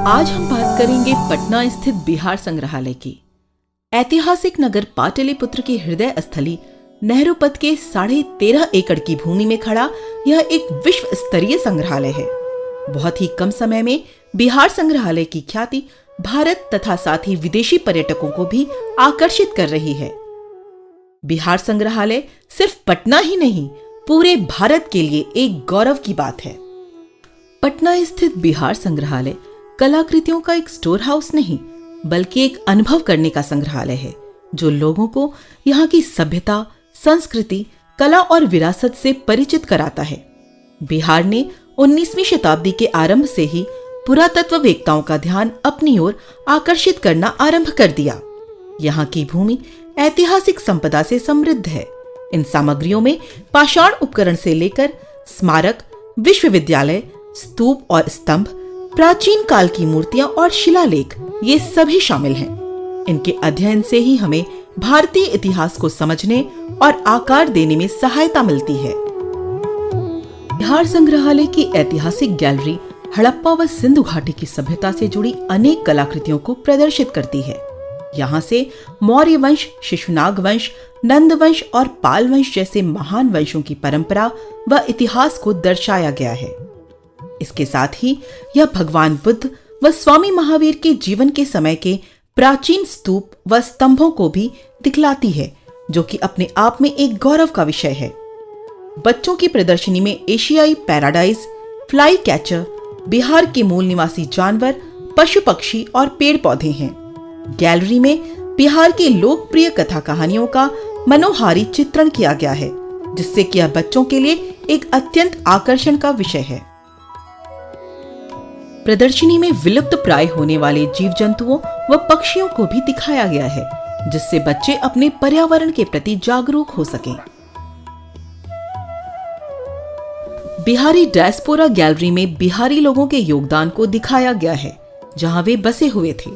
आज हम बात करेंगे पटना स्थित बिहार संग्रहालय की। ऐतिहासिक नगर पाटलिपुत्र की हृदय स्थली नेहरू पथ के 13.5 एकड़ की भूमि में खड़ा यह एक विश्व स्तरीय संग्रहालय है। बहुत ही कम समय में बिहार संग्रहालय की ख्याति भारत तथा साथ ही विदेशी पर्यटकों को भी आकर्षित कर रही है। बिहार संग्रहालय सिर्फ पटना ही नहीं, पूरे भारत के लिए एक गौरव की बात है। पटना स्थित बिहार संग्रहालय कलाकृतियों का एक स्टोर हाउस नहीं, बल्कि एक अनुभव करने का संग्रहालय है, जो लोगों को यहाँ की सभ्यता, संस्कृति, कला और विरासत से परिचित कराता है। बिहार ने 19वीं शताब्दी के आरंभ से ही पुरातत्ववेत्ताओं का ध्यान अपनी ओर आकर्षित करना आरंभ कर दिया। यहाँ की भूमि ऐतिहासिक संपदा से समृद्ध है। इन सामग्रियों में पाषाण उपकरण से लेकर स्मारक, विश्वविद्यालय, स्तूप और स्तंभ, प्राचीन काल की मूर्तियां और शिलालेख, ये सभी शामिल हैं। इनके अध्ययन से ही हमें भारतीय इतिहास को समझने और आकार देने में सहायता मिलती है। बिहार संग्रहालय की ऐतिहासिक गैलरी हड़प्पा व सिंधु घाटी की सभ्यता से जुड़ी अनेक कलाकृतियों को प्रदर्शित करती है। यहाँ से मौर्य वंश, शिशुनाग वंश, नंद वंश और पाल वंश जैसे महान वंशों की परंपरा व इतिहास को दर्शाया गया है। इसके साथ ही यह भगवान बुद्ध व स्वामी महावीर के जीवन के समय के प्राचीन स्तूप व स्तंभों को भी दिखलाती है, जो कि अपने आप में एक गौरव का विषय है। बच्चों की प्रदर्शनी में एशियाई पैराडाइज, फ्लाई कैचर, बिहार के मूल निवासी जानवर, पशु पक्षी और पेड़ पौधे हैं। गैलरी में बिहार के लोकप्रिय कथा कहानियों का मनोहारी चित्रण किया गया है, जिससे कि यह बच्चों के लिए एक अत्यंत आकर्षण का विषय है। प्रदर्शनी में विलुप्त प्राय होने वाले जीव जंतुओं व पक्षियों को भी दिखाया गया है, जिससे बच्चे अपने पर्यावरण के प्रति जागरूक हो सकें। बिहारी डायस्पोरा गैलरी में बिहारी लोगों के योगदान को दिखाया गया है, जहां वे बसे हुए थे।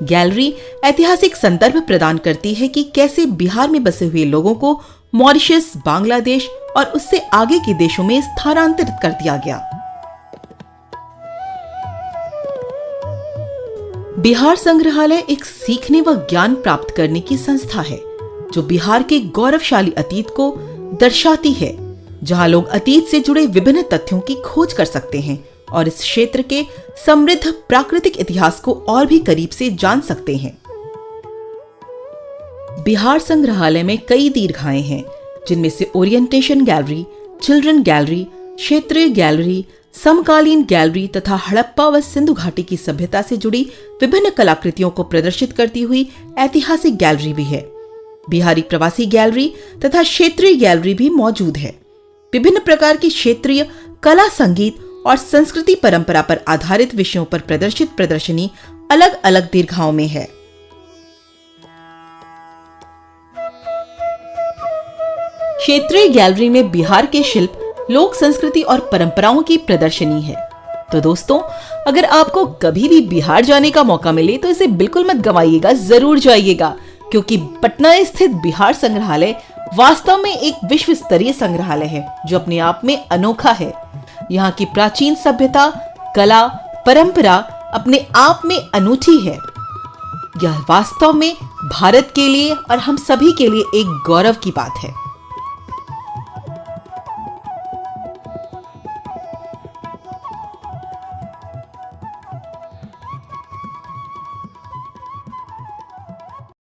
गैलरी ऐतिहासिक संदर्भ प्रदान करती है कि कैसे बिहार में बसे हुए लोगों को मॉरिशस, बांग्लादेश और उससे आगे के देशों में स्थानांतरित कर दिया गया। बिहार संग्रहालय एक सीखने व ज्ञान प्राप्त करने की संस्था है, जो बिहार के गौरवशाली अतीत को दर्शाती है, जहां लोग अतीत से जुड़े विभिन्न तथ्यों की खोज कर सकते हैं और इस क्षेत्र के समृद्ध प्राकृतिक इतिहास को और भी करीब से जान सकते हैं। बिहार संग्रहालय में कई दीर्घाएं हैं, जिनमें से ओरिएंटेशन गैलरी, चिल्ड्रन गैलरी, क्षेत्रीय गैलरी, समकालीन गैलरी तथा हड़प्पा व सिंधु घाटी की सभ्यता से जुड़ी विभिन्न कलाकृतियों को प्रदर्शित करती हुई ऐतिहासिक गैलरी भी है। बिहारी प्रवासी गैलरी तथा क्षेत्रीय गैलरी भी मौजूद है। विभिन्न प्रकार की क्षेत्रीय कला, संगीत और संस्कृति परंपरा पर आधारित विषयों पर प्रदर्शित प्रदर्शनी अलग अलग दीर्घाओं में है। क्षेत्रीय गैलरी में बिहार के शिल्प, लोक संस्कृति और परंपराओं की प्रदर्शनी है। तो दोस्तों, अगर आपको कभी भी बिहार जाने का मौका मिले तो इसे बिल्कुल मत गंवाइएगा, जरूर जाइएगा, क्योंकि पटना स्थित बिहार संग्रहालय वास्तव में एक विश्व स्तरीय संग्रहालय है, जो अपने आप में अनोखा है। यहाँ की प्राचीन सभ्यता, कला, परंपरा अपने आप में अनूठी है। यह वास्तव में भारत के लिए और हम सभी के लिए एक गौरव की बात है।